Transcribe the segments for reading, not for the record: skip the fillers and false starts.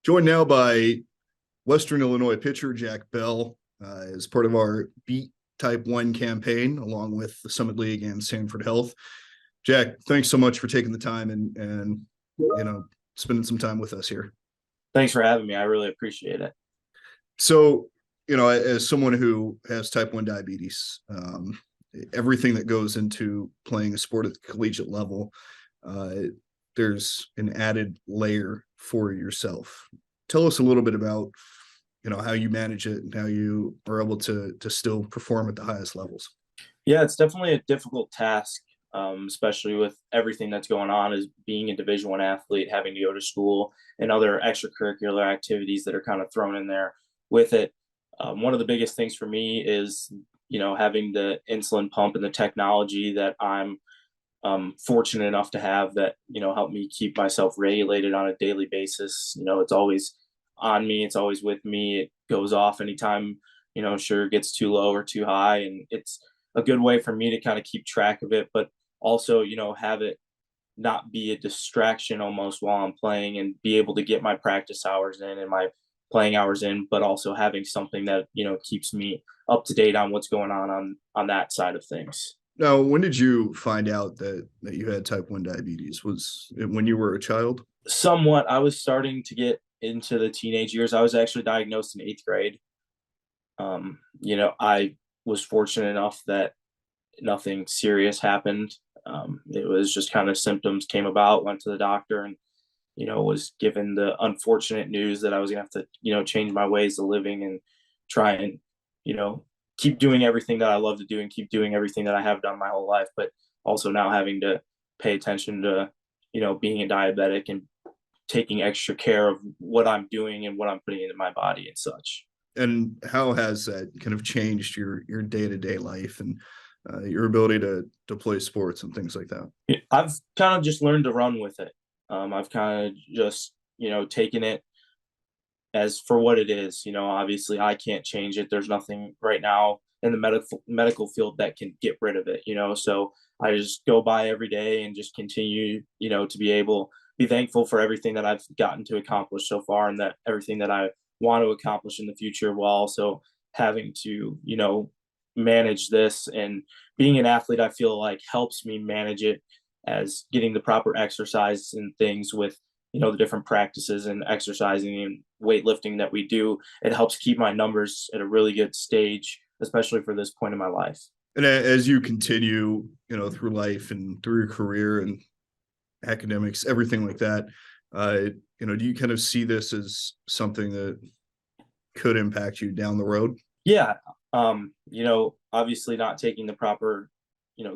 Joined now by Western Illinois pitcher Jack Bell as part of our Beat Type 1 campaign, along with the Summit League and Sanford Health. Jack, thanks so much for taking the time and spending some time with us here. Thanks for having me. I really appreciate it. So, as someone who has type 1 diabetes, everything that goes into playing a sport at the collegiate level, uh, there's an added layer for yourself. Tell us a little bit about, how you manage it and how you are able to still perform at the highest levels. Yeah, it's definitely a difficult task, especially with everything that's going on as being a Division I athlete, having to go to school and other extracurricular activities that are kind of thrown in there with it. One of the biggest things for me is, having the insulin pump and the technology that I'm fortunate enough to have that, help me keep myself regulated on a daily basis. It's always on me. It's always with me. It goes off anytime, sugar gets too low or too high. And it's a good way for me to kind of keep track of it, but also, have it not be a distraction almost while I'm playing and be able to get my practice hours in and my playing hours in, but also having something that, keeps me up to date on what's going on that side of things. Now, when did you find out that you had type 1 diabetes? Was it when you were a child? Somewhat, I was starting to get into the teenage years. I was actually diagnosed in eighth grade. I was fortunate enough that nothing serious happened. It was just kind of symptoms came about, went to the doctor, and was given the unfortunate news that I was gonna have to, change my ways of living and try and, you know, keep doing everything that I love to do and keep doing everything that I have done my whole life, but also now having to pay attention to, being a diabetic and taking extra care of what I'm doing and what I'm putting into my body and such. And how has that kind of changed your day-to-day life and your ability to play sports and things like that? I've kind of just learned to run with it. I've kind of just, taken it as for what it is. Obviously I can't change it. There's nothing right now in the medical field that can get rid of it, so I just go by every day and just continue, to be thankful for everything that I've gotten to accomplish so far and that everything that I want to accomplish in the future, while also having to, manage this. And being an athlete, I feel like helps me manage it, as getting the proper exercise and things with, the different practices and exercising and weightlifting that we do. It helps keep my numbers at a really good stage, especially for this point in my life. And as you continue, through life and through your career and academics, everything like that, do you kind of see this as something that could impact you down the road? Yeah. Obviously not taking the proper,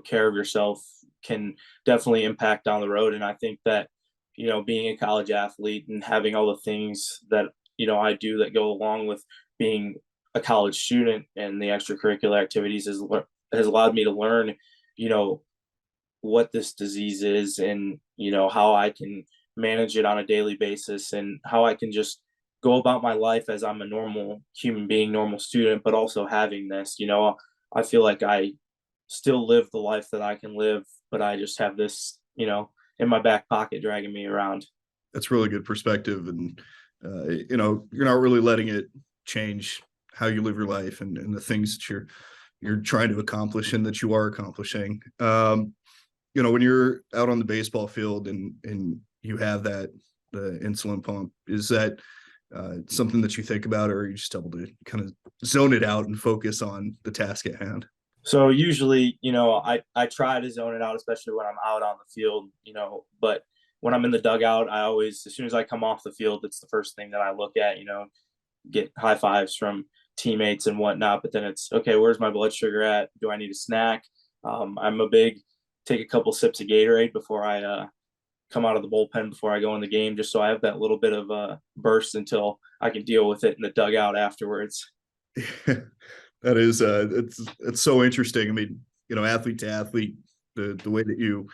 care of yourself can definitely impact down the road. And I think that, being a college athlete and having all the things that, I do that go along with being a college student and the extracurricular activities has allowed me to learn, you know, what this disease is and, how I can manage it on a daily basis and how I can just go about my life as I'm a normal human being, normal student, but also having this, I feel like I still live the life that I can live, but I just have this, in my back pocket dragging me around. That's really good perspective, and you're not really letting it change how you live your life and the things that you're trying to accomplish and that you are accomplishing. When you're out on the baseball field and you have the insulin pump, is that something that you think about, or are you just able to kind of zone it out and focus on the task at hand? So usually, I try to zone it out, especially when I'm out on the field, but when I'm in the dugout, I always, as soon as I come off the field, it's the first thing that I look at, get high fives from teammates and whatnot. But then it's, okay, where's my blood sugar at? Do I need a snack? I'm a big, take a couple sips of Gatorade before I come out of the bullpen before I go in the game, just so I have that little bit of a burst until I can deal with it in the dugout afterwards. That is it's so interesting. I mean, athlete to athlete, the way that you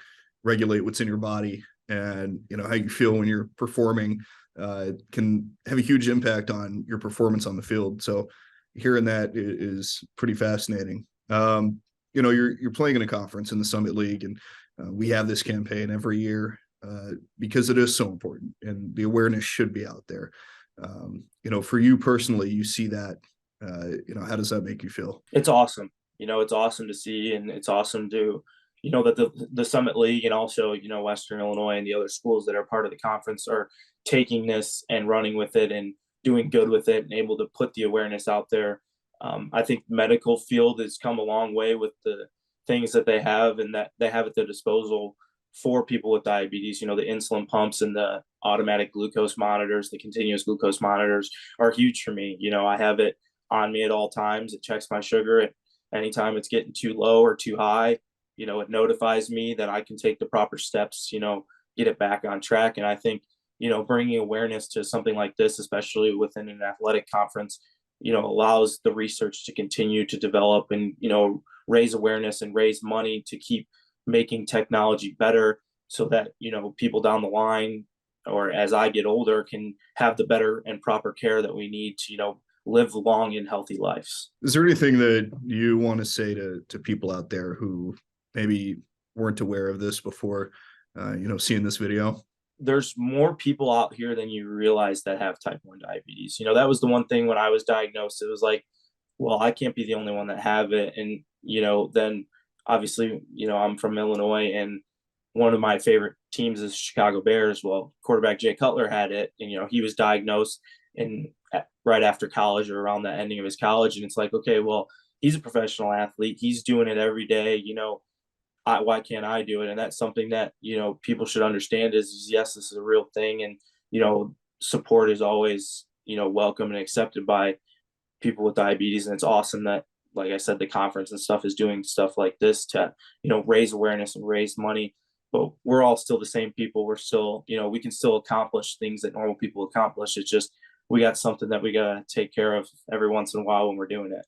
regulate what's in your body and how you feel when you're performing can have a huge impact on your performance on the field. So hearing that is pretty fascinating. You're playing in a conference in the Summit League, and we have this campaign every year because it is so important, and the awareness should be out there. For you personally, you see that, how does that make you feel? It's awesome. It's awesome to see, and it's awesome to, that the Summit League and also, Western Illinois and the other schools that are part of the conference are taking this and running with it and doing good with it and able to put the awareness out there. I think medical field has come a long way with the things that they have and that they have at their disposal for people with diabetes. The insulin pumps and the automatic glucose monitors, the continuous glucose monitors are huge for me. I have it on me at all times. It checks my sugar at anytime it's getting too low or too high. It notifies me that I can take the proper steps, get it back on track. And I think, bringing awareness to something like this, especially within an athletic conference, allows the research to continue to develop and, raise awareness and raise money to keep making technology better so that, people down the line or as I get older can have the better and proper care that we need to, live long and healthy lives. Is there anything that you want to say to people out there who maybe weren't aware of this before, seeing this video? There's more people out here than you realize that have type 1 diabetes. That was the one thing when I was diagnosed. It was like, well, I can't be the only one that have it. And, then obviously, I'm from Illinois and one of my favorite teams is Chicago Bears. Well, quarterback Jay Cutler had it and, he was diagnosed right after college or around the ending of his college. And it's like, okay, well, he's a professional athlete. He's doing it every day. Why can't I do it? And that's something that, people should understand is yes, this is a real thing. And, support is always, welcome and accepted by people with diabetes. And it's awesome that, like I said, the conference and stuff is doing stuff like this to, raise awareness and raise money. But we're all still the same people. We're still, we can still accomplish things that normal people accomplish. It's just, we got something that we got to take care of every once in a while when we're doing it.